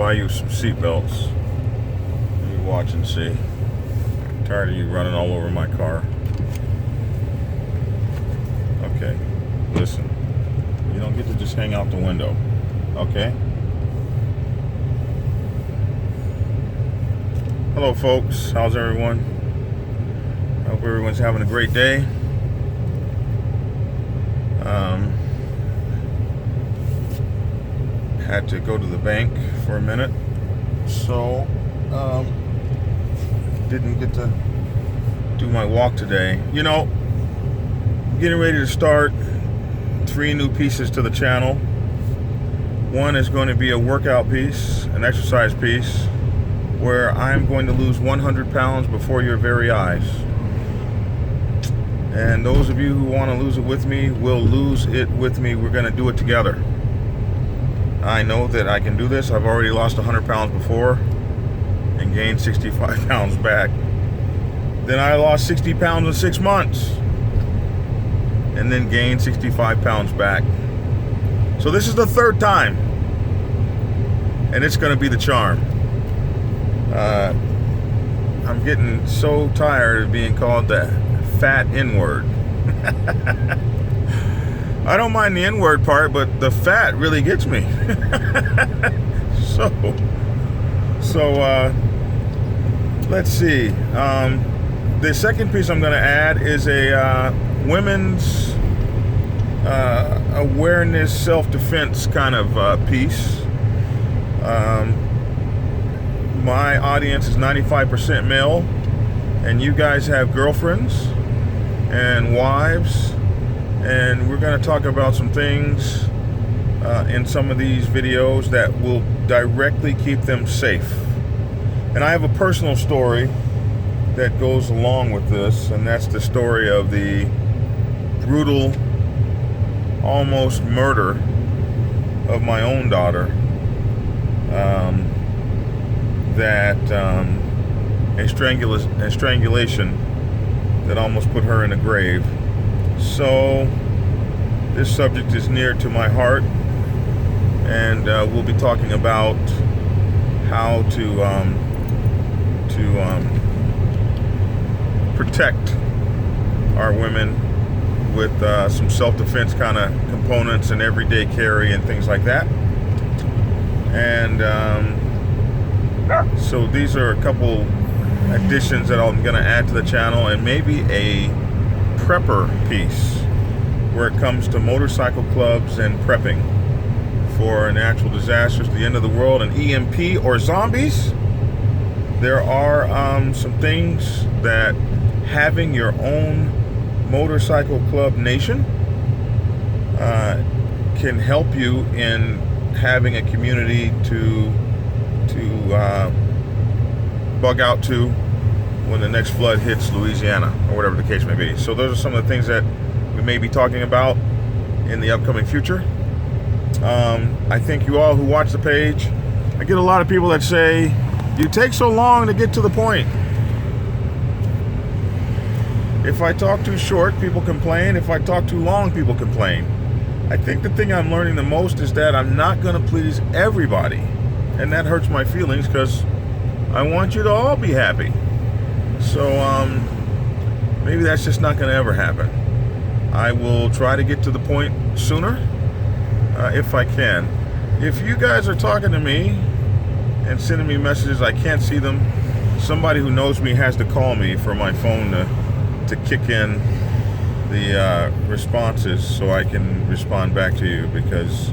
buy you some seat belts. You watch and see. I'm tired of you running all over my car. Okay, listen. You don't get to just hang out the window, okay? Hello, folks. How's everyone? I hope everyone's having a great day. Had to go to the bank for a minute, so didn't get to do my walk today. You know, getting ready to start 3 new pieces to the channel. One is going to be a workout piece, an exercise piece, where I'm going to lose 100 pounds before your very eyes. And those of you who want to lose it with me will lose it with me. We're going to do it together. I know that I can do this. I've already lost 100 pounds before and gained 65 pounds back. Then I lost 60 pounds in 6 months and then gained 65 pounds back. So this is the 3rd time, and it's going to be the charm. I'm getting so tired of being called the fat N-word. I don't mind the N-word part, but the fat really gets me. So let's see. The second piece I'm going to add is a women's awareness, self-defense kind of piece. My audience is 95% male, and you guys have girlfriends and wives, and we're going to talk about some things in some of these videos that will directly keep them safe. And I have a personal story that goes along with this, and that's the story of the brutal, almost murder of my own daughter. A strangulation that almost put her in a grave. So this subject is near to my heart, and we'll be talking about how to protect our women with some self-defense kind of components and everyday carry and things like that. And so these are a couple additions that I'm going to add to the channel, and maybe a prepper piece where it comes to motorcycle clubs and prepping for natural disasters, the end of the world, an EMP or zombies. There are some things that having your own motorcycle club nation can help you in having a community to bug out to when the next flood hits Louisiana, or whatever the case may be. So those are some of the things that we may be talking about in the upcoming future. I thank you all who watch the page. I get a lot of people that say, you take so long to get to the point. If I talk too short, people complain. If I talk too long, people complain. I think the thing I'm learning the most is that I'm not going to please everybody. And that hurts my feelings, because I want you to all be happy. So maybe that's just not going to ever happen. I will try to get to the point sooner if I can. If you guys are talking to me and sending me messages, I can't see them. Somebody who knows me has to call me for my phone to kick in the responses so I can respond back to you, because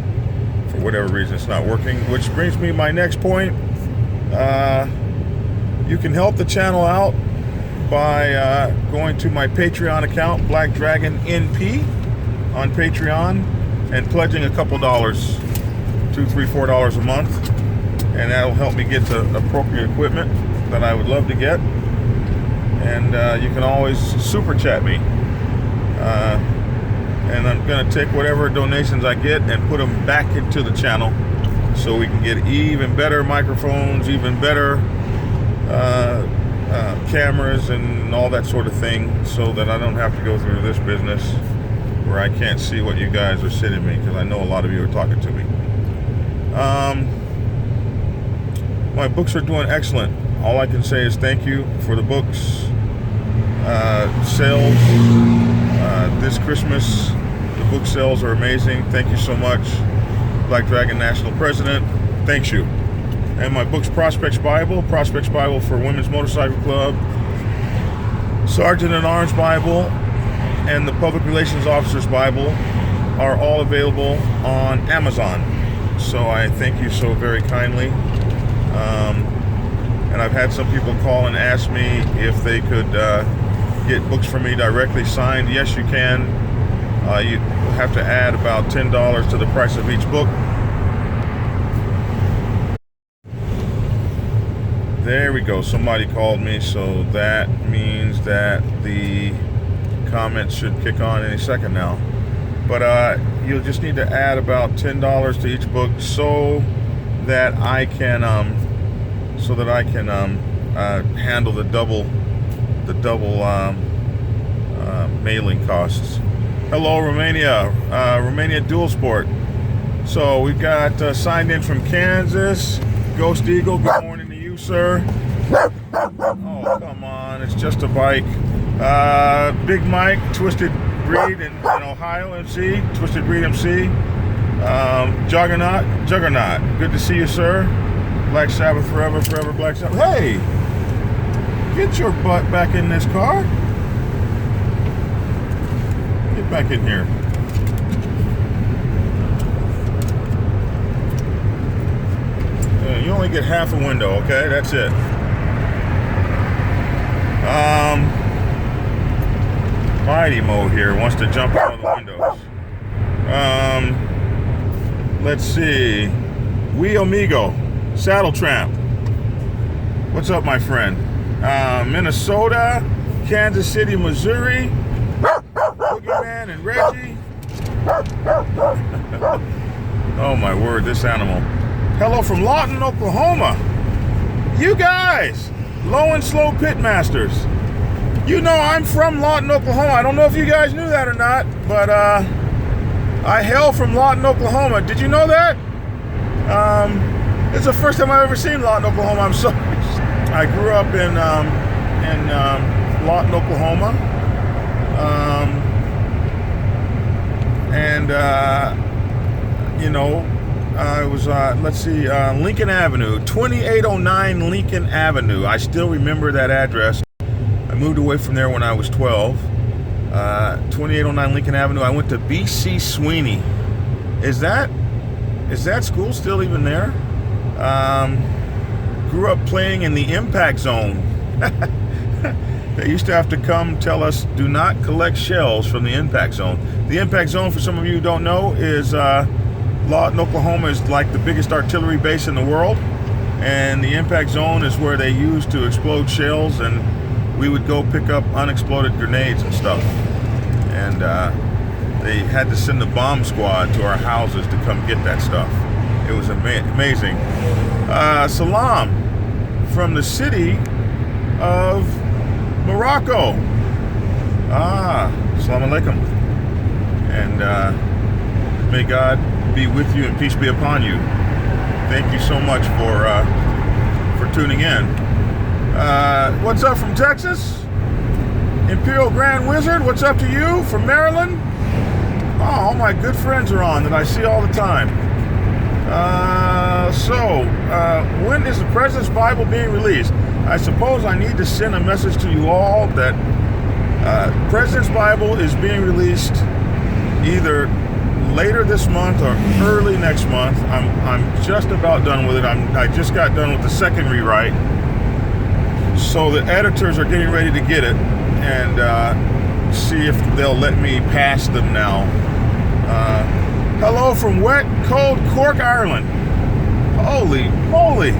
for whatever reason it's not working. Which brings me to my next point. You can help the channel out by going to my Patreon account, Black Dragon NP, on Patreon, and pledging a couple dollars, $2, $3, $4 a month, and that'll help me get the appropriate equipment that I would love to get. And you can always super chat me, and I'm gonna take whatever donations I get and put them back into the channel so we can get even better microphones, even better cameras and all that sort of thing, so that I don't have to go through this business where I can't see what you guys are sending me, because I know a lot of you are talking to me. My books are doing excellent. All I can say is thank you for the books. Sales this Christmas. The book sales are amazing. Thank you so much. Black Dragon National President, thanks you. And my books, Prospects Bible for Women's Motorcycle Club, Sergeant at Arms Bible, and the Public Relations Officer's Bible are all available on Amazon. So I thank you so very kindly. And I've had some people call and ask me if they could get books from me directly signed. Yes, you can. You have to add about $10 to the price of each book. There we go. Somebody called me, so that means that the comments should kick on any second now. But you'll just need to add about $10 to each book so that I can handle the double mailing costs. Hello, Romania, Romania Dual Sport. So we've got signed in from Kansas. Ghost Eagle, good morning to you, sir. Oh, come on, it's just a bike. Big Mike, Twisted Breed in Ohio, MC, Twisted Breed MC. Juggernaut, good to see you, sir. Black Sabbath forever, forever Black Sabbath. Hey, get your butt back in this car. Get back in here. You only get half a window, okay? That's it. Mighty Mo here wants to jump out of the windows. Let's see. We Amigo, Saddle Tramp. What's up, my friend? Minnesota, Kansas City, Missouri. Boogeyman and Reggie. Oh my word, this animal. Hello from Lawton, Oklahoma. You guys, Low and Slow Pitmasters. You know I'm from Lawton, Oklahoma. I don't know if you guys knew that or not, but I hail from Lawton, Oklahoma. Did you know that? It's the first time I've ever seen Lawton, Oklahoma. I'm sorry. I grew up in Lawton, Oklahoma. I was, Lincoln Avenue, 2809 Lincoln Avenue. I still remember that address. I moved away from there when I was 12. 2809 Lincoln Avenue. I went to B.C. Sweeney. Is that school still even there? Grew up playing in the impact zone. They used to have to come tell us, do not collect shells from the impact zone. The impact zone, for some of you who don't know, is Lawton, Oklahoma is like the biggest artillery base in the world. And the impact zone is where they used to explode shells, and we would go pick up unexploded grenades and stuff. And they had to send the bomb squad to our houses to come get that stuff. It was amazing. Salam from the city of Morocco. Assalamu alaikum. And may God be with you and peace be upon you. Thank you so much for tuning in. What's up from Texas? Imperial Grand Wizard, what's up to you from Maryland? Oh, all my good friends are on that I see all the time. When is the President's Bible being released? I suppose I need to send a message to you all that President's Bible is being released either later this month or early next month. I'm just about done with it. I just got done with the second rewrite. So the editors are getting ready to get it and see if they'll let me pass them now. Hello from wet, cold Cork, Ireland. Holy moly.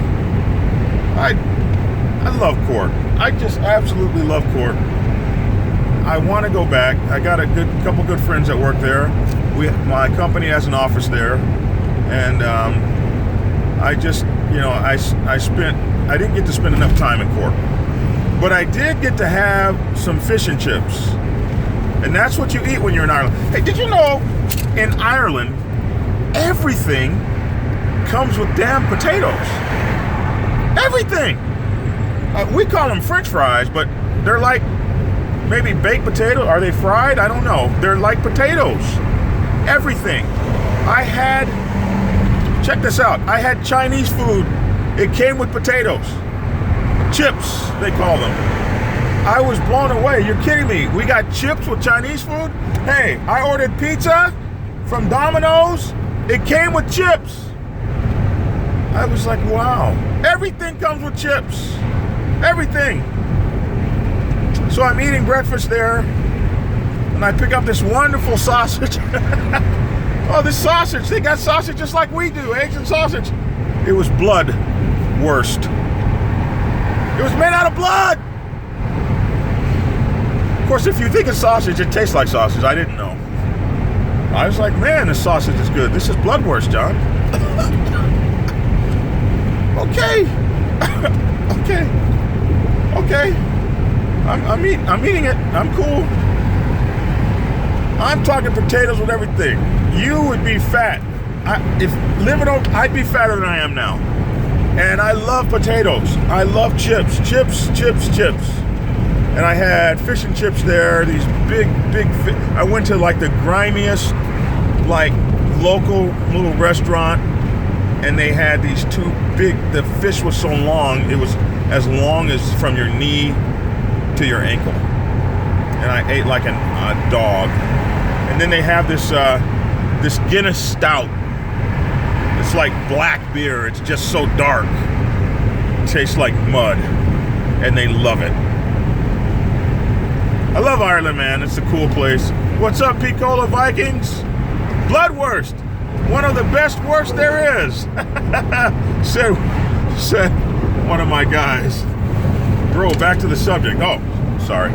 I love Cork. I just absolutely love Cork. I want to go back. I got a couple good friends that work there. My company has an office there, and I didn't get to spend enough time in Cork, but I did get to have some fish and chips, and that's what you eat when you're in Ireland. Hey, did you know in Ireland everything comes with damn potatoes? Everything. We call them French fries, but they're like maybe baked potatoes. Are they fried? I don't know. They're like potatoes. Everything. Check this out. I had Chinese food. It came with potatoes. Chips, they call them. I was blown away. You're kidding me. We got chips with Chinese food? Hey, I ordered pizza from Domino's. It came with chips. I was like, wow. Everything comes with chips. Everything. So I'm eating breakfast there, and I pick up this wonderful sausage. Oh, this sausage. They got sausage just like we do, eggs and sausage. It was blood worst. It was made out of blood. Of course, if you think it's sausage, it tastes like sausage. I didn't know. I was like, man, this sausage is good. This is bloodwurst, John. Okay. Okay. I'm eating it. I'm cool. I'm talking potatoes with everything. You would be fat. I'd be fatter than I am now. And I love potatoes. I love chips. Chips. And I had fish and chips there. These big I went to like the grimiest, like local little restaurant, and they had these two big. The fish was so long. It was as long as from your knee to your ankle. And I ate like a dog. And then they have this Guinness Stout. It's like black beer. It's just so dark. It tastes like mud. And they love it. I love Ireland, man. It's a cool place. What's up, Picola Vikings? Bloodwurst. One of the best wurst there is. said one of my guys. Bro, back to the subject. Oh, sorry.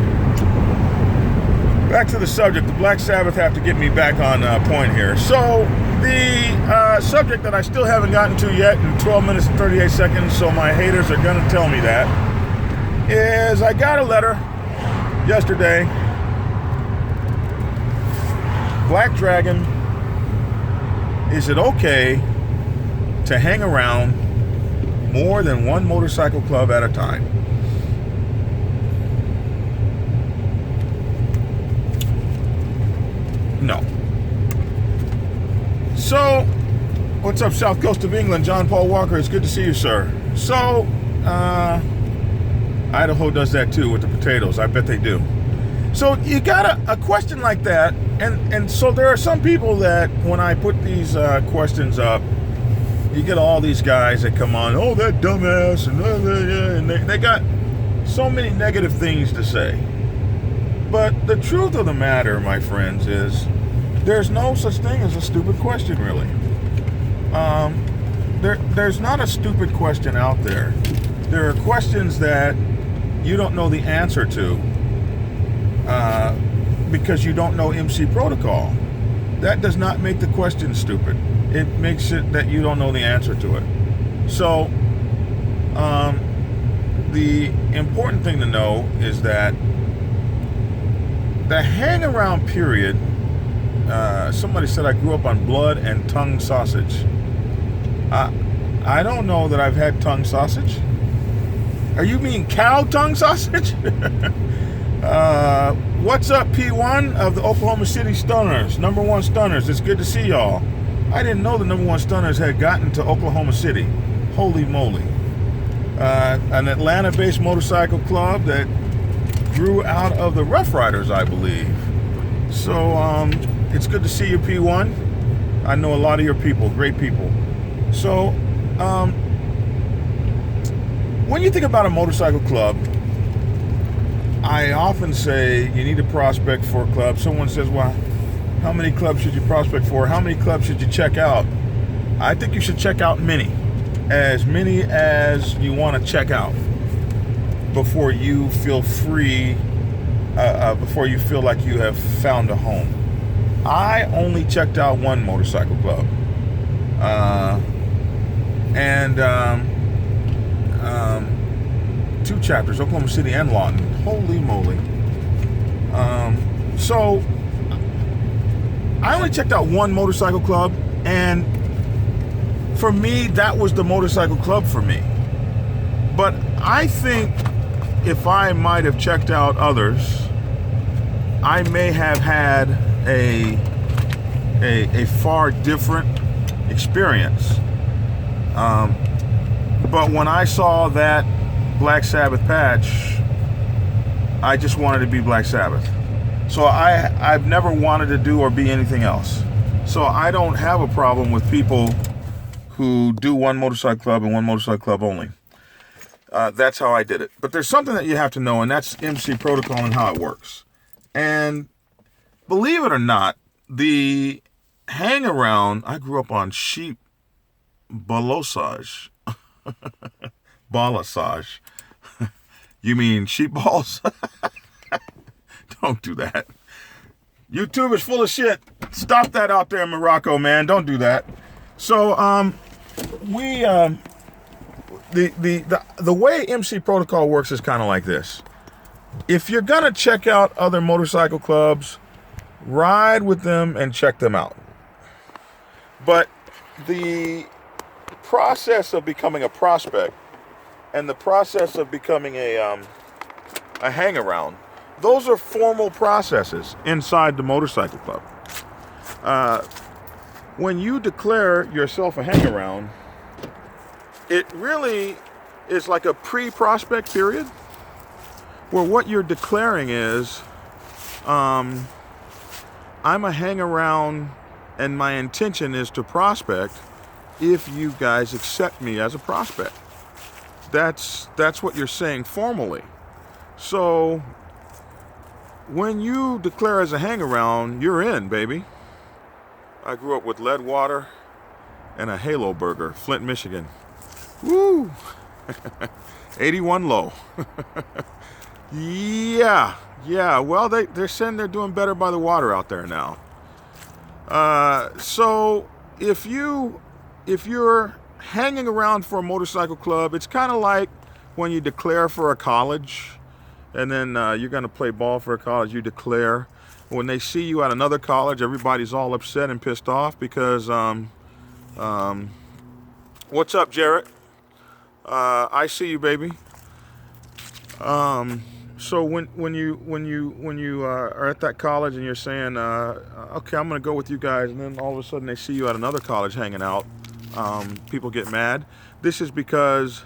Back to the subject. The Black Sabbath have to get me back on point here. So, the subject that I still haven't gotten to yet in 12 minutes and 38 seconds, so my haters are going to tell me that, is I got a letter yesterday. Black Dragon, is it okay to hang around more than one motorcycle club at a time? No. So, what's up, South Coast of England? John Paul Walker, it's good to see you, sir. So, Idaho does that too with the potatoes. I bet they do. So, you got a question like that, and so there are some people that when I put these questions up, you get all these guys that come on, oh, that dumbass, and they got so many negative things to say. But the truth of the matter, my friends, is there's no such thing as a stupid question, really. There's not a stupid question out there. There are questions that you don't know the answer to because you don't know MC protocol. That does not make the question stupid. It makes it that you don't know the answer to it. So, the important thing to know is that the hang around period, somebody said I grew up on blood and tongue sausage. I don't know that I've had tongue sausage. Are you mean cow tongue sausage? What's up, P1 of the Oklahoma City Stunners? Number one Stunners. It's good to see y'all. I didn't know the number one Stunners had gotten to Oklahoma City. Holy moly. An Atlanta-based motorcycle club that grew out of the Rough Riders, I believe. So, it's good to see you, P1. I know a lot of your people, great people. So, when you think about a motorcycle club, I often say you need to prospect for a club. Someone says, well, how many clubs should you prospect for? How many clubs should you check out? I think you should check out many as you want to check out before you feel free, before you feel like you have found a home. I only checked out one motorcycle club, and two chapters, Oklahoma City and Lawton. Holy moly. So I only checked out one motorcycle club, and for me, that was the motorcycle club for me. But I think if I might have checked out others, I may have had a far different experience. But when I saw that Black Sabbath patch, I just wanted to be Black Sabbath. So I've never wanted to do or be anything else. So I don't have a problem with people who do one motorcycle club and one motorcycle club only. That's how I did it. But there's something that you have to know, and that's MC protocol and how it works. And believe it or not, the hang around, I grew up on sheep balossage. Balossage. You mean sheep balls? Don't do that. YouTube is full of shit. Stop that out there in Morocco, man. Don't do that. So, the way MC protocol works is kind of like this. If you're gonna check out other motorcycle clubs, ride with them and check them out. But the process of becoming a prospect and the process of becoming a hang-around, those are formal processes inside the motorcycle club. When you declare yourself a hang-around, it really is like a pre-prospect period, where what you're declaring is, I'm a hang-around and my intention is to prospect if you guys accept me as a prospect. That's what you're saying formally. So when you declare as a hang-around, you're in, baby. I grew up with lead water and a Halo burger, Flint, Michigan. Woo! 81 low. Yeah. Well, they're saying they're doing better by the water out there now. So if you're hanging around for a motorcycle club, it's kind of like when you declare for a college, and then you're going to play ball for a college. You declare. When they see you at another college, everybody's all upset and pissed off because, what's up, Jarrett? I see you, baby. So when you are at that college and you're saying, okay, I'm going to go with you guys, and then all of a sudden they see you at another college hanging out, people get mad. This is because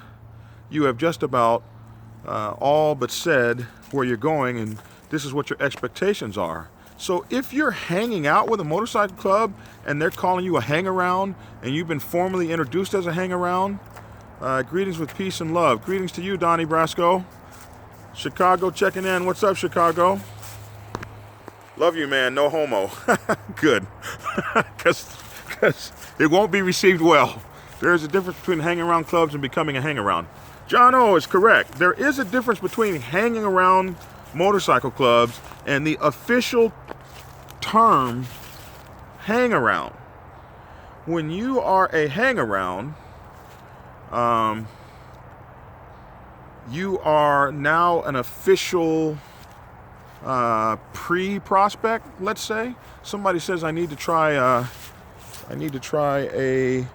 you have just about all but said where you're going, and this is what your expectations are. So if you're hanging out with a motorcycle club and they're calling you a hang-around and you've been formally introduced as a hang-around, greetings with peace and love. Greetings to you, Donnie Brasco. Chicago checking in. What's up, Chicago? Love you, man. No homo. Good. Because it won't be received well. There is a difference between hanging around clubs and becoming a hang-around. John O is correct. There is a difference between hanging around motorcycle clubs and the official term hang-around. When you are a hang-around, you are now an official pre-prospect, let's say. Somebody says I need to try a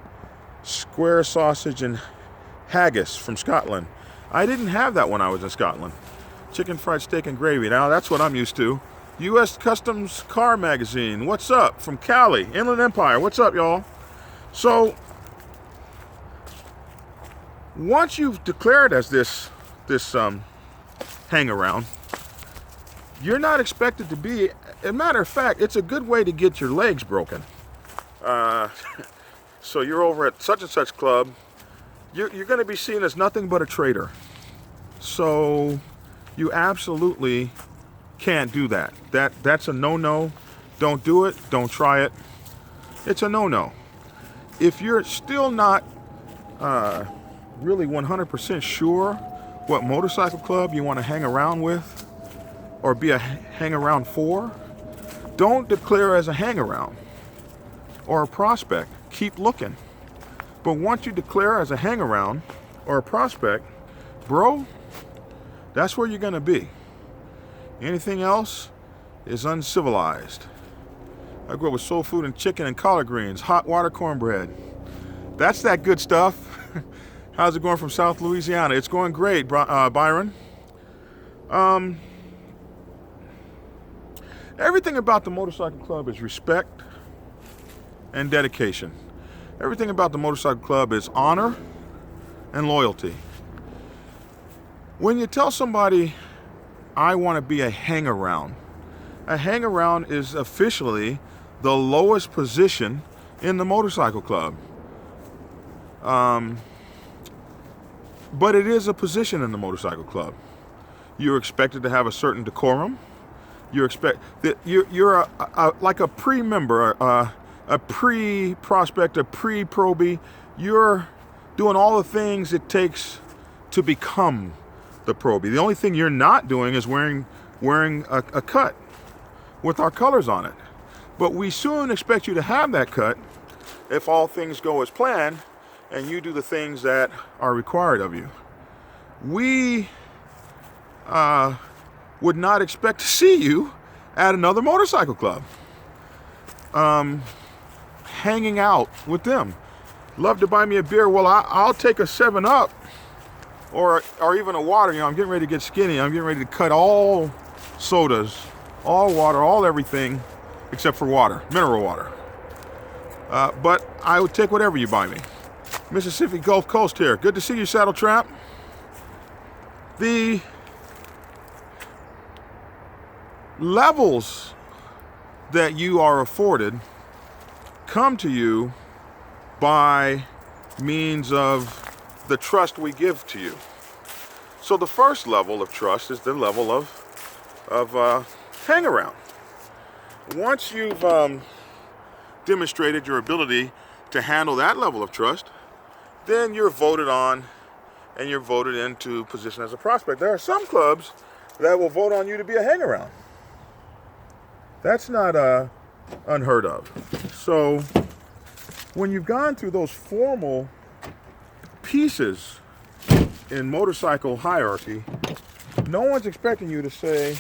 square sausage and haggis from Scotland. I didn't have that when I was in Scotland. Chicken fried steak and gravy. Now that's what I'm used to. U.S. Customs Car Magazine. What's up? From Cali, Inland Empire. What's up, y'all? So once you've declared as this hang around, you're not expected to be. As a matter of fact, it's a good way to get your legs broken. So you're over at such and such club. You're going to be seen as nothing but a traitor. So you absolutely can't do that. That's a no-no. Don't do it. Don't try it. It's a no-no. If you're still not really 100% sure what motorcycle club you want to hang around with or be a hang around for, don't declare as a hang around or a prospect. Keep looking. But once you declare as a hang around or a prospect, bro, that's where you're going to be. Anything else is uncivilized. I grew up with soul food and chicken and collard greens, hot water cornbread. That's that good stuff. How's it going from South Louisiana? It's going great, Byron. Everything about the motorcycle club is respect and dedication. Everything about the motorcycle club is honor and loyalty. When you tell somebody, I want to be a hang-around is officially the lowest position in the motorcycle club. But it is a position in the motorcycle club. You're expected to have a certain decorum. You're like a pre-member, a pre-prospect, a pre-probie. You're doing all the things it takes to become the probie. The only thing you're not doing is wearing a cut with our colors on it. But we soon expect you to have that cut if all things go as planned and you do the things that are required of you. We would not expect to see you at another motorcycle club, hanging out with them. Love to buy me a beer. Well, I'll take a 7-Up or even a water. I'm getting ready to get skinny. I'm getting ready to cut all sodas, all water, all everything except for water, mineral water. But I would take whatever you buy me. Mississippi Gulf Coast here. Good to see you, Saddle Trap. The levels that you are afforded come to you by means of the trust we give to you. So the first level of trust is the level of hang around. Once you've demonstrated your ability to handle that level of trust, then you're voted on and you're voted into position as a prospect. There are some clubs that will vote on you to be a hang around. That's not unheard of. So when you've gone through those formal pieces in motorcycle hierarchy, no one's expecting you to say,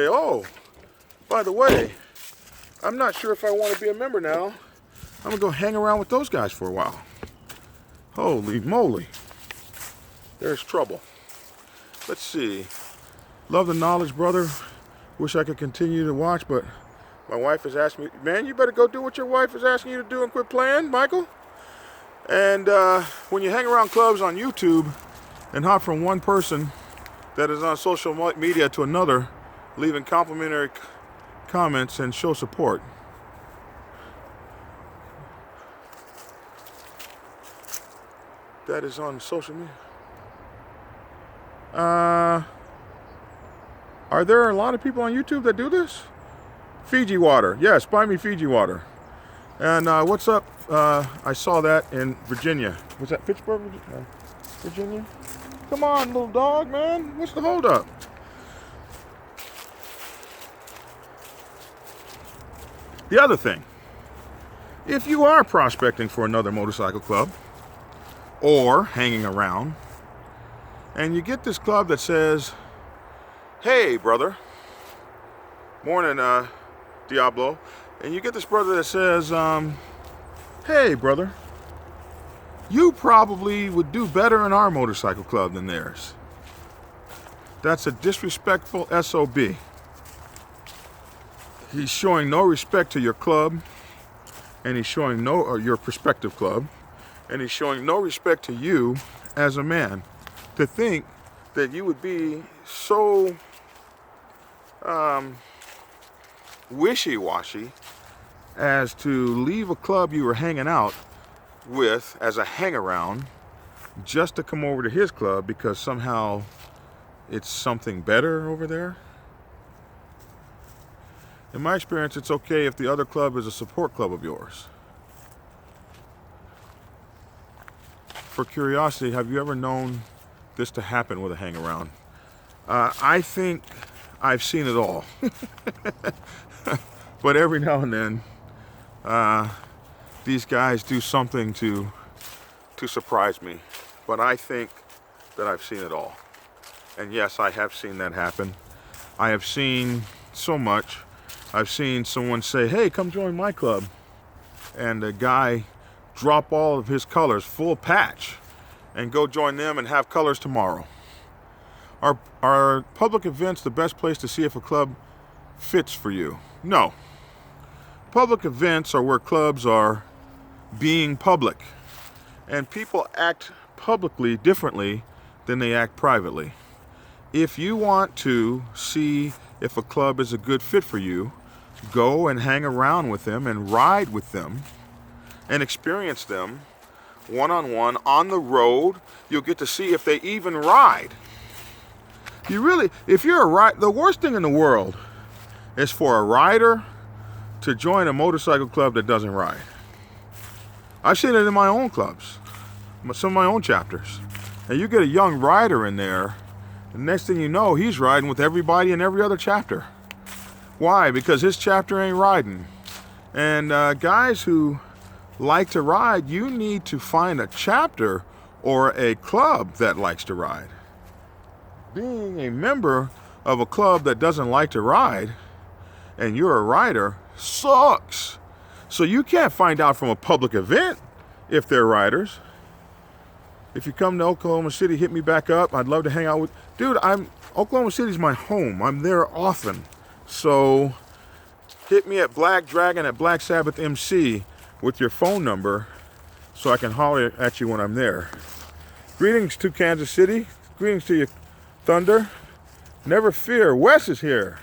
oh, by the way, I'm not sure if I want to be a member now. I'm going to go hang around with those guys for a while. Holy moly. There's trouble. Let's see. Love the knowledge, brother. Wish I could continue to watch, but my wife has asked me, man, you better go do what your wife is asking you to do and quit playing, Michael. And when you hang around clubs on YouTube and hop from one person that is on social media to another, leaving complimentary comments and show support. That is on social media. Are there a lot of people on YouTube that do this? Fiji water. Yes, buy me Fiji water. And what's up? I saw that in Virginia. Was that Pittsburgh, Virginia? Come on, little dog, man. What's the holdup? The other thing, if you are prospecting for another motorcycle club or hanging around, and you get this club that says, hey, brother, morning, Diablo, and you get this brother that says, hey, brother, you probably would do better in our motorcycle club than theirs. That's a disrespectful SOB. He's showing no respect to your club, and he's showing your prospective club, and he's showing no respect to you as a man. To think that you would be so wishy-washy as to leave a club you were hanging out with as a hang-around just to come over to his club because somehow it's something better over there. In my experience, it's okay if the other club is a support club of yours. For curiosity, have you ever known this to happen with a hang-around? I think I've seen it all. But every now and then, these guys do something to surprise me. But I think that I've seen it all. And yes, I have seen that happen. I have seen so much. I've seen someone say, hey, come join my club. and a guy drop all of his colors, full patch, and go join them and have colors tomorrow. Are public events the best place to see if a club fits for you? No. Public events are where clubs are being public, and people act publicly differently than they act privately. If you want to see if a club is a good fit for you, go and hang around with them and ride with them and experience them one-on-one on the road. You'll get to see if they even ride. If you're a rider, the worst thing in the world is for a rider to join a motorcycle club that doesn't ride. I've seen it in my own clubs, some of my own chapters. And you get a young rider in there, the next thing you know, he's riding with everybody in every other chapter. Why? Because his chapter ain't riding. And guys who like to ride, you need to find a chapter or a club that likes to ride. Being a member of a club that doesn't like to ride, and you're a rider, sucks. So you can't find out from a public event if they're riders. If you come to Oklahoma City, hit me back up. I'd love to hang out with... Dude, Oklahoma City's my home. I'm there often. So hit me at Black Dragon at Black Sabbath MC with your phone number so I can holler at you when I'm there. Greetings to Kansas City. Greetings to you, Thunder. Never fear, Wes is here.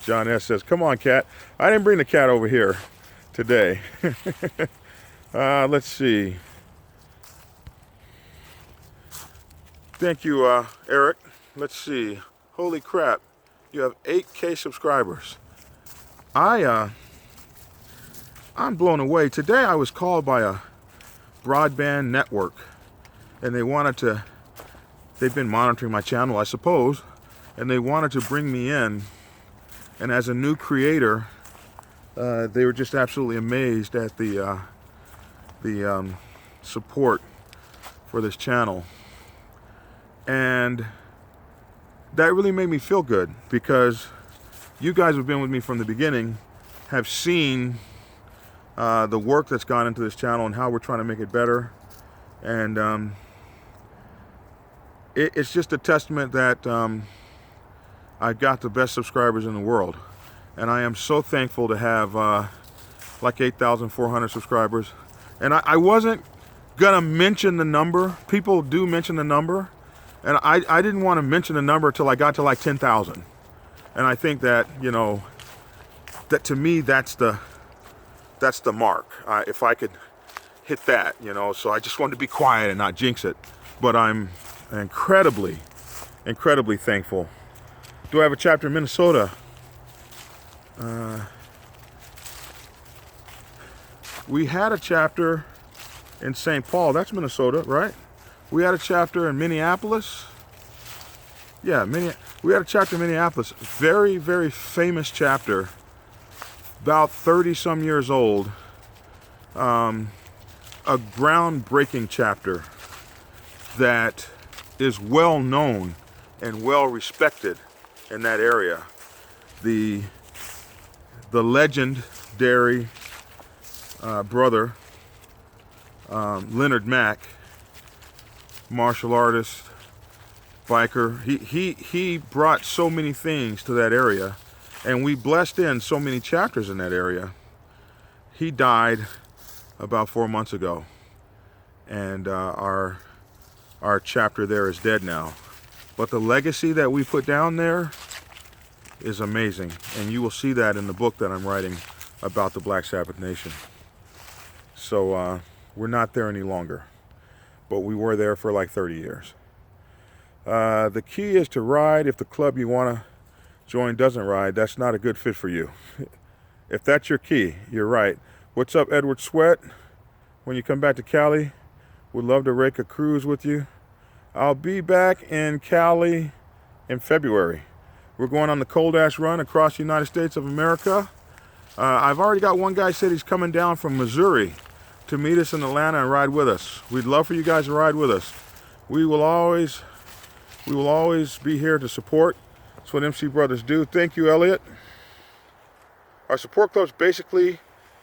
John S. says, come on, cat. I didn't bring the cat over here today. Let's see. Thank you, Eric. Let's see. Holy crap. You have 8K subscribers. I'm blown away. Today I was called by a broadband network, and they've been monitoring my channel, I suppose, and they wanted to bring me in. And as a new creator, they were just absolutely amazed at the support for this channel. And that really made me feel good, because you guys who've been with me from the beginning have seen the work that's gone into this channel and how we're trying to make it better. And it's just a testament that I've got the best subscribers in the world. And I am so thankful to have like 8,400 subscribers. And I wasn't gonna mention the number. People do mention the number. And I didn't want to mention the number until I got to like 10,000. And I think that, that to me, that's the mark. If I could hit that, so I just wanted to be quiet and not jinx it. But I'm incredibly, incredibly thankful. Do I have a chapter in Minnesota? We had a chapter in St. Paul. That's Minnesota, right? We had a chapter in Minneapolis. Yeah, we had a chapter in Minneapolis. Very, very famous chapter. About 30 some years old. A groundbreaking chapter that is well known and well respected in that area. The legendary brother, Leonard Mack, martial artist, biker, he brought so many things to that area, and we blessed in so many chapters in that area. He died about 4 months ago, and our chapter there is dead now. But the legacy that we put down there is amazing, and you will see that in the book that I'm writing about the Black Sabbath Nation. So we're not there any longer, but we were there for like 30 years. The key is to ride. If the club you want to join doesn't ride, that's not a good fit for you. If that's your key, you're right. What's up, Edward Sweat? When you come back to Cali, would love to rake a cruise with you. I'll be back in Cali in February. We're going on the Cold Ash Run across the United States of America. I've already got one guy said he's coming down from Missouri to meet us in Atlanta and ride with us. We'd love for you guys to ride with us. We will always be here to support. That's what MC Brothers do. Thank you, Elliot. Our support clubs basically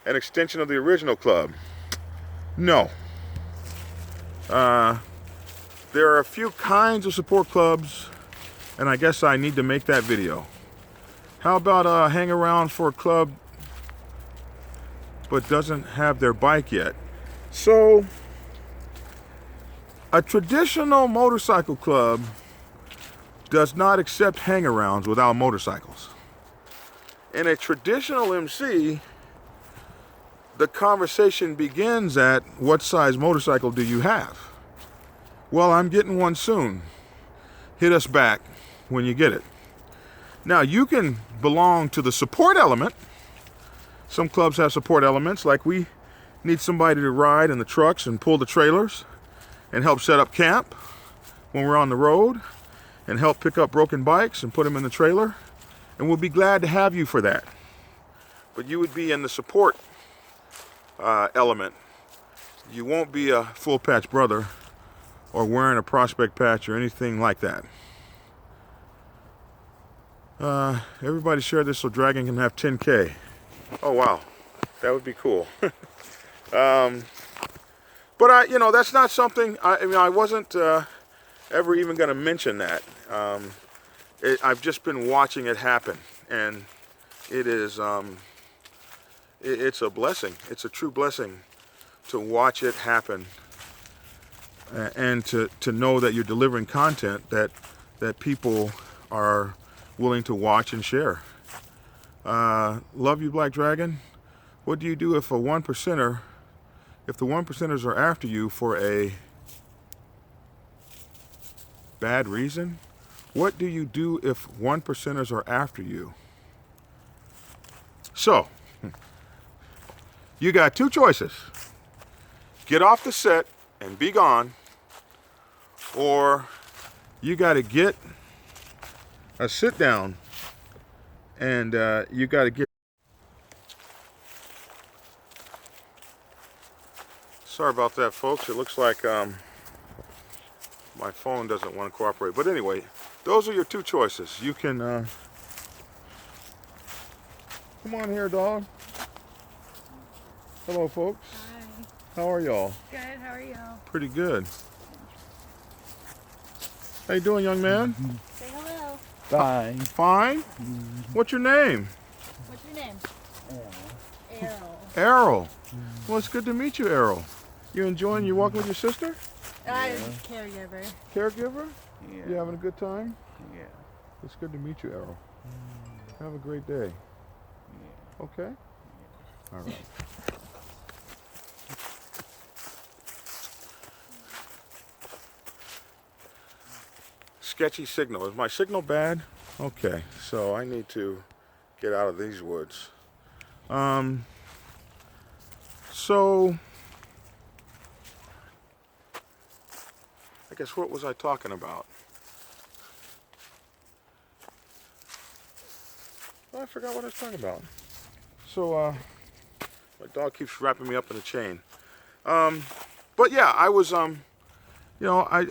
an extension of the original club? No. There are a few kinds of support clubs, and I guess I need to make that video. How about hang around for a club but doesn't have their bike yet? So, a traditional motorcycle club does not accept hang-arounds without motorcycles. In a traditional MC, the conversation begins at, what size motorcycle do you have? Well, I'm getting one soon. Hit us back when you get it. Now, you can belong to the support element. Some clubs have support elements, like we need somebody to ride in the trucks and pull the trailers and help set up camp when we're on the road and help pick up broken bikes and put them in the trailer. And we'll be glad to have you for that. But you would be in the support element. You won't be a full patch brother or wearing a prospect patch or anything like that. Everybody share this so Dragon can have 10K. Oh wow, that would be cool. But that's not something. I wasn't ever even going to mention that. I've just been watching it happen, and it is. It's a blessing. It's a true blessing to watch it happen, and to know that you're delivering content that people are willing to watch and share. Love you, Black Dragon. What do you do if the 1%ers are after you for a bad reason? What do you do if 1%ers are after you? So, you got two choices. Get off the set and be gone, or you got to get a sit down and you got to get. Sorry about that, folks. It looks like my phone doesn't want to cooperate. But anyway, those are your two choices. You can come on here, dog. Hello, folks. Hi. How are y'all? Good. How are you? Pretty good. How you doing, young man? Say hello. Fine. Fine? What's your name? What's your name? Errol. Errol. Well, it's good to meet you, Errol. You enjoying you walking with your sister? I'm caregiver. Caregiver? Yeah. You having a good time? Yeah. It's good to meet you, Errol. Have a great day. Yeah. Okay? All right. Sketchy signal. Is my signal bad? Okay, so I need to get out of these woods. So I guess what was I talking about? Oh, I forgot what I was talking about. So my dog keeps wrapping me up in a chain. But yeah, I was I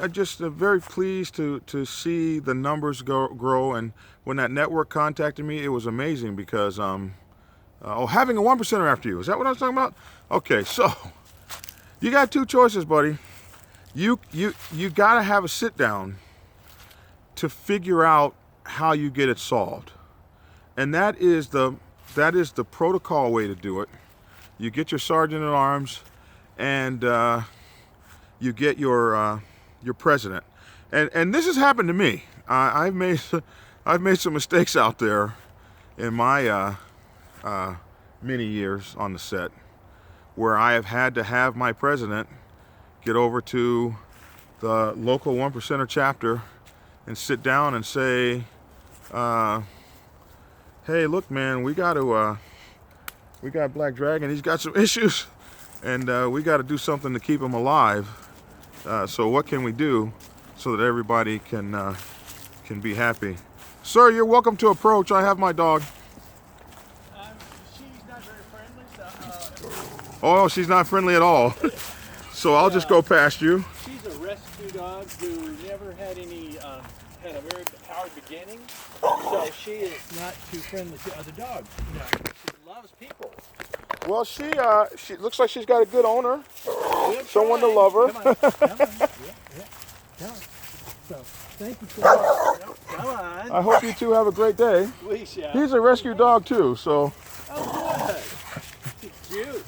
just very pleased to see the numbers grow, and when that network contacted me, it was amazing because having a 1%er after you. Is that what I was talking about? Okay, so you got two choices, buddy. You got to have a sit down to figure out how you get it solved, and that is the protocol way to do it. You get your sergeant at arms, and you get your president, and this has happened to me. I've made some mistakes out there in my many years on the set, where I have had to have my president get over to the local 1%er chapter and sit down and say, "Hey, look, man, we got Black Dragon. He's got some issues, and we got to do something to keep him alive. So what can we do so that everybody can be happy?" Sir, you're welcome to approach. I have my dog. She's not very friendly, so... Oh, she's not friendly at all. So I'll just go past you. She's a rescue dog who never had any, had a very hard beginning. So she is not too friendly to other dogs. You know, she loves people. Well, she looks like she's got a good owner, Good someone to try. love her. Come on. Come on. Yeah. Come on. So, thank you so much. Come on. I hope you two have a great day. We shall. He's a rescue dog too, so Oh, good. He's cute.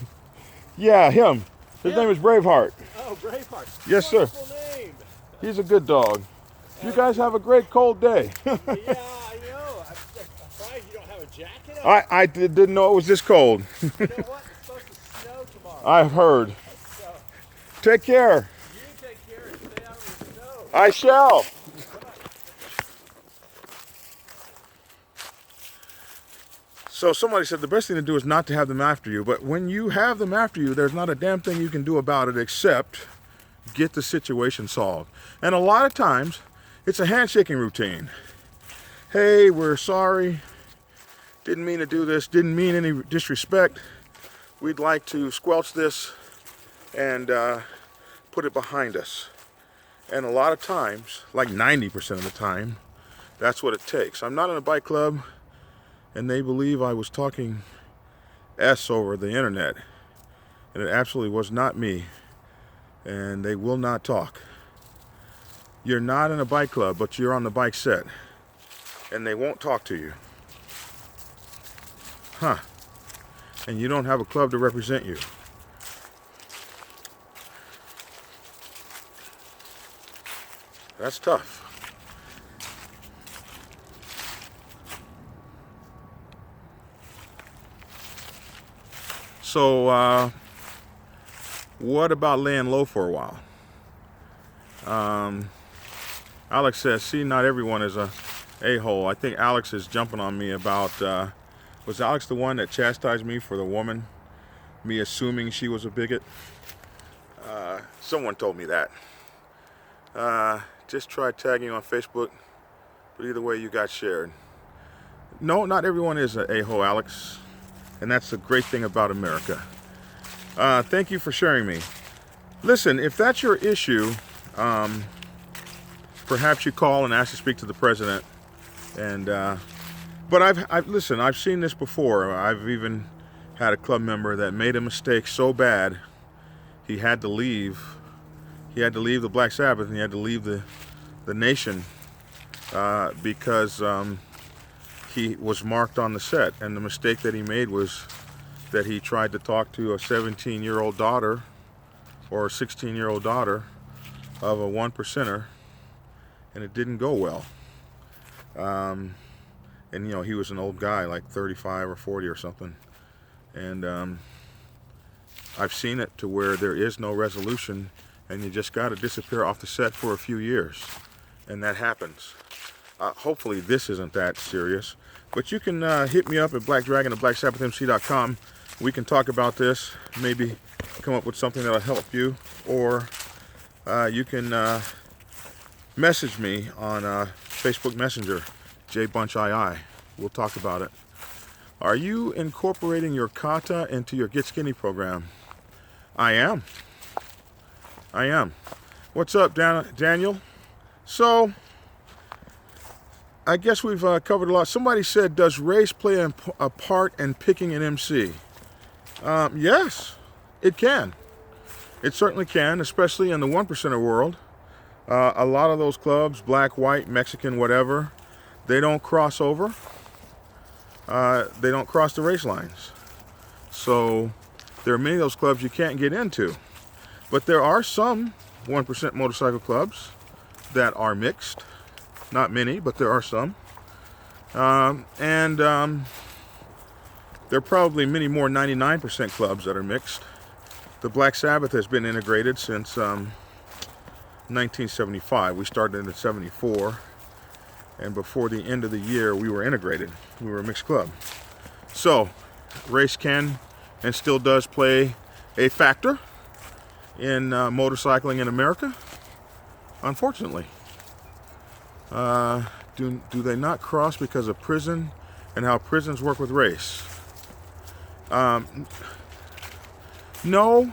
yeah, him. His name is Braveheart. Oh, Braveheart. Yes, sir. Wonderful name. He's a good dog. You guys have a great cold day. Yeah, I know. I'm surprised you don't have a jacket on. I didn't know it was this cold. You know what? It's supposed to snow tomorrow. I've heard. So, Take care. you take care and stay out in the snow. I shall. So somebody said the best thing to do is not to have them after you, but when you have them after you, there's not a damn thing you can do about it except get the situation solved. And a lot of times, it's a handshaking routine. Hey, we're sorry. Didn't mean to do this. Didn't mean any disrespect. We'd like to squelch this and put it behind us. And a lot of times, like 90% of the time, that's what it takes. I'm not in a bike club, and they believe I was talking S over the internet. And it absolutely was not me. And they will not talk. You're not in a bike club, but you're on the bike set. And they won't talk to you. Huh. And you don't have a club to represent you. That's tough. So, what about laying low for a while? Alex says, see, not everyone is a-hole. I think Alex is jumping on me about, was Alex the one that chastised me for the woman, me assuming she was a bigot? Someone told me that. Just try tagging on Facebook, but either way you got shared. No, not everyone is an a-hole, Alex. And that's the great thing about America. Thank you for sharing me. Listen, if that's your issue, perhaps you call and ask to speak to the president. And but I've seen this before. I've even had a club member that made a mistake so bad he had to leave. He had to leave the Black Sabbath, and he had to leave the nation because he was marked on the set. And the mistake that he made was that he tried to talk to a 17-year-old daughter or a 16-year-old daughter of a one percenter, and it didn't go well. And you know, he was an old guy, like 35 or 40 or something. And I've seen it to where there is no resolution, and you just got to disappear off the set for a few years, and that happens. Hopefully this isn't that serious, but you can hit me up at blackdragon at blacksabbathmc.com. We can talk about this, maybe come up with something that'll help you, or you can message me on Facebook Messenger, JBunchII. We'll talk about it. Are you incorporating your kata into your Get Skinny program? I am. What's up, Daniel? So, I guess we've covered a lot. Somebody said, does race play a part in picking an MC? Yes, it can. It certainly can, especially in the 1%er world. A lot of those clubs, black, white, Mexican, whatever, they don't cross over. They don't cross the race lines. So there are many of those clubs you can't get into. But there are some 1% motorcycle clubs that are mixed. Not many, but there are some. And there are probably many more 99% clubs that are mixed. The Black Sabbath has been integrated since 1975. We started in 74. And before the end of the year, we were integrated. We were a mixed club. So, race can and still does play a factor in motorcycling in America, unfortunately. Do they not cross because of prison and how prisons work with race? No,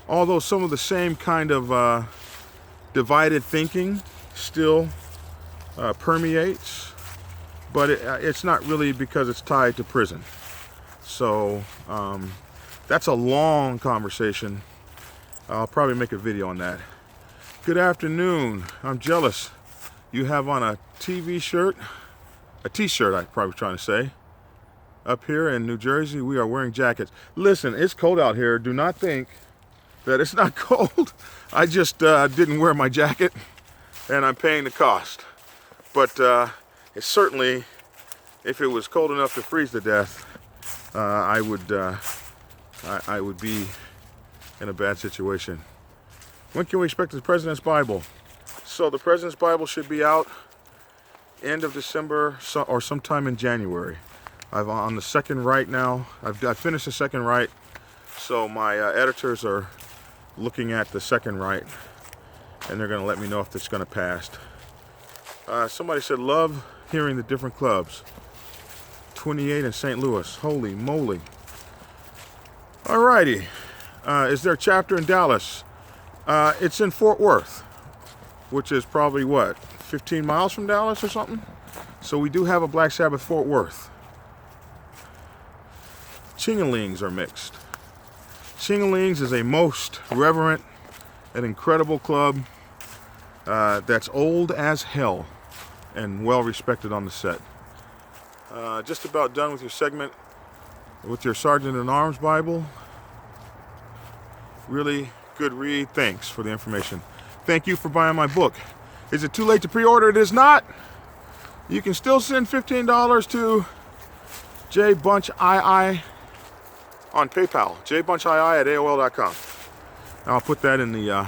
although some of the same kind of divided thinking still permeates, but it's not really because it's tied to prison. So that's a long conversation. I'll probably make a video on that. Good afternoon. I'm jealous. You have on a TV shirt, a t-shirt I probably was trying to say. Up here in New Jersey, we are wearing jackets. Listen, it's cold out here. Do not think that it's not cold. I just didn't wear my jacket and I'm paying the cost. But it's certainly, if it was cold enough to freeze to death, I would be in a bad situation. When can we expect the President's Bible? So the President's Bible should be out end of December or sometime in January. I'm on the second write now. I've finished the second write, so my editors are looking at the second write, and they're going to let me know if it's going to pass. Somebody said, love hearing the different clubs. 28 in St. Louis. Holy moly. Alrighty. Is there a chapter in Dallas? It's in Fort Worth, which is probably what, 15 miles from Dallas or something? So we do have a Black Sabbath Fort Worth. Chingalings are mixed. Chingalings is a most reverent and incredible club that's old as hell and well respected on the set. Just about done with your segment with your Sergeant in Arms Bible. Really good read. Thanks for the information. Thank you for buying my book. Is it too late to pre-order? It is not. You can still send $15 to jbunchii on PayPal. jbunchii at AOL.com. I'll put that in the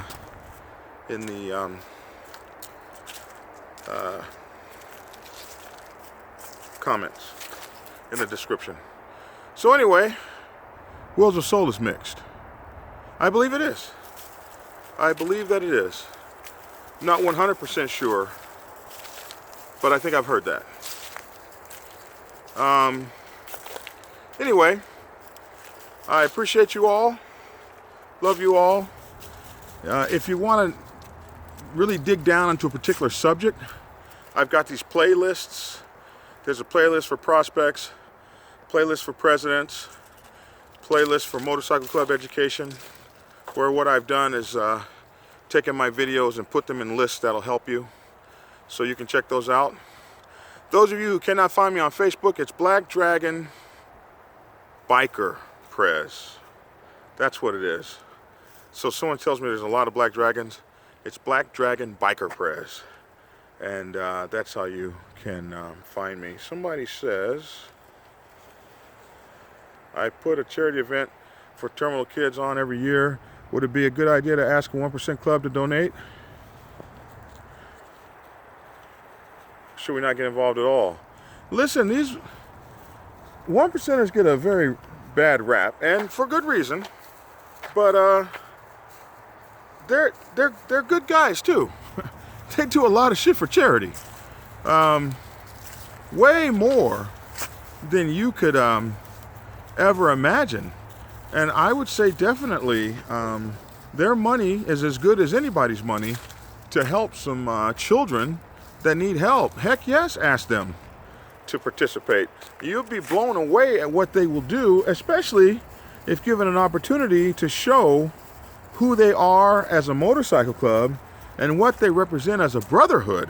comments, in the description. So anyway, Wheels of Soul is mixed. I believe it is. I believe that it is. Not 100% sure, but I think I've heard that. Anyway, I appreciate you all. Love you all. If you want to really dig down into a particular subject, I've got these playlists. There's a playlist for prospects, playlist for presidents, playlist for motorcycle club education, where what I've done is taken my videos and put them in lists that'll help you. So you can check those out. Those of you who cannot find me on Facebook, it's Black Dragon Biker Prez. That's what it is. So someone tells me there's a lot of Black Dragons. It's Black Dragon Biker Prez. And that's how you can find me. Somebody says, I put a charity event for terminal kids on every year. Would it be a good idea to ask a 1% club to donate? Should we not get involved at all? Listen, these 1%ers get a very bad rap, and for good reason. But they're good guys too. They do a lot of shit for charity. Way more than you could ever imagine. And I would say definitely their money is as good as anybody's money to help some children that need help. Heck yes, ask them to participate. You'll be blown away at what they will do, especially if given an opportunity to show who they are as a motorcycle club and what they represent as a brotherhood.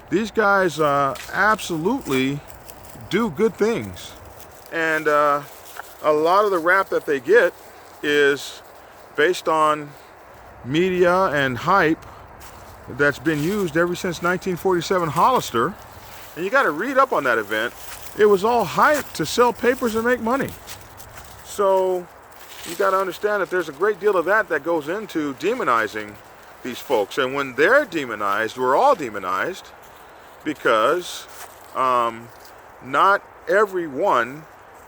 These guys absolutely do good things. And a lot of the rap that they get is based on media and hype that's been used ever since 1947 Hollister. And you got to read up on that event. It was all hype to sell papers and make money. So you got to understand that there's a great deal of that goes into demonizing these folks. And when they're demonized, we're all demonized, because not everyone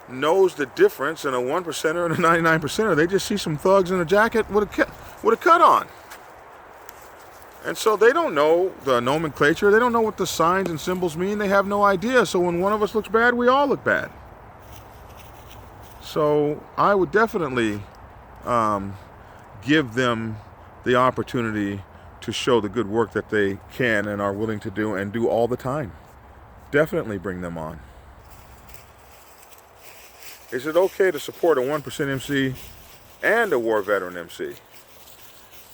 knows the difference in a 1%er and a 99%er. They just see some thugs in a jacket with a cut on. And so they don't know the nomenclature. They don't know what the signs and symbols mean. They have no idea. So when one of us looks bad, we all look bad. So I would definitely give them the opportunity to show the good work that they can and are willing to do, and do all the time. Definitely bring them on. Is it okay to support a 1% MC and a war veteran MC?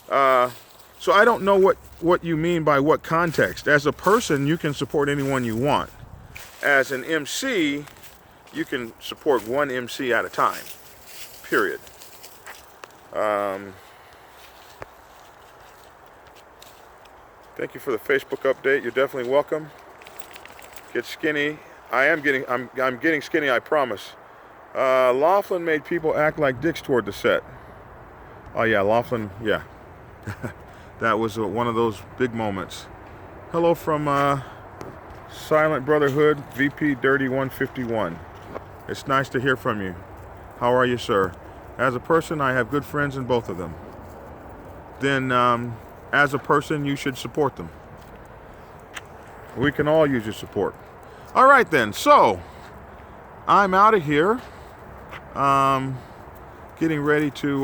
So I don't know what you mean by what context. As a person, you can support anyone you want. As an MC, you can support one MC at a time, period. Thank you for the Facebook update. You're definitely welcome. Get skinny. I'm getting skinny, I promise. Lawton made people act like dicks toward the set. Oh yeah, Lawton, yeah. That was one of those big moments. Hello from Silent Brotherhood, VP Dirty 151. It's nice to hear from you. How are you, sir? As a person, I have good friends in both of them. Then, as a person, you should support them. We can all use your support. All right, then. So, I'm out of here. Getting ready to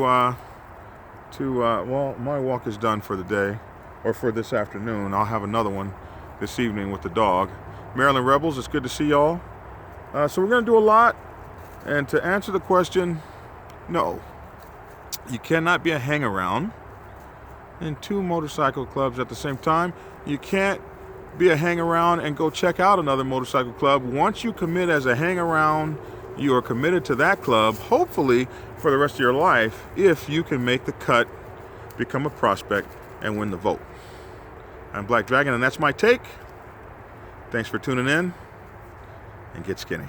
well, my walk is done for the day, or for this afternoon. I'll have another one this evening with the dog. Maryland Rebels, it's good to see y'all. So we're going to do a lot. And to answer the question, no. You cannot be a hang-around in 2 motorcycle clubs at the same time. You can't be a hang-around and go check out another motorcycle club. Once you commit as a hang-around, you are committed to that club, hopefully for the rest of your life, if you can make the cut, become a prospect, and win the vote. I'm Black Dragon, and that's my take. Thanks for tuning in, and get skinny.